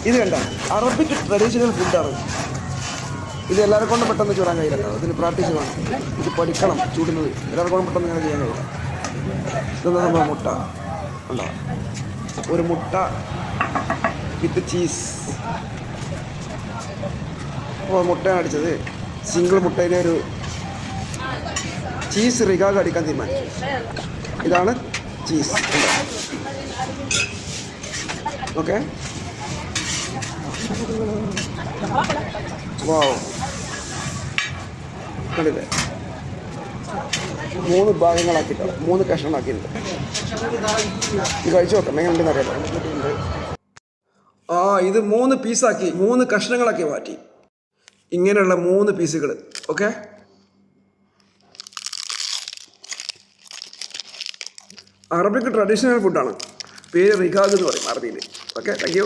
ഇത് കണ്ട Arabic traditional ഫുഡാണ്. ഇത് എല്ലാവരെ കൊണ്ടും പെട്ടെന്ന് ചൂടാൻ കഴിയില്ല കേട്ടോ. ഇതിന് പ്രാക്ടീസ് വേണം. ഇത് പഠിക്കണം ചൂടുന്നത്. എല്ലാവരെ കൊണ്ടും പെട്ടെന്ന് ഇങ്ങനെ ചെയ്യാൻ കഴിയില്ല. ഇതെന്താ നമ്മൾ മുട്ട ഉണ്ടോ, ഒരു മുട്ട വിത്ത് ചീസ്. അപ്പോൾ മുട്ടയാണ് അടിച്ചത്. സിംഗിൾ മുട്ടയിലെ ഒരു ചീസ് റിഗാഗ് അടിക്കാൻ തീരുമാനിച്ചു. ഇതാണ് ചീസ്. ഓക്കെ, വാവ്, കണ്ടില്ലേ? 3 ഭാഗങ്ങളാക്കിയിട്ടാണ്, 3 കഷ്ണമാക്കിയിട്ടുണ്ട്. ഇത് കഴിച്ചു നോക്കാം എങ്ങനെയുണ്ടെന്ന് അറിയാലോ. ഇത് 3 പീസാക്കി, 3 കഷ്ണങ്ങളാക്കി മാറ്റി. ഇങ്ങനെയുള്ള 3 പീസുകൾ. ഓക്കെ, അറബിക് ട്രഡീഷണൽ ഫുഡാണ്. പേര് റിഗാഗ് എന്ന് പറയും അറബിയിൽ. Okay, thank you.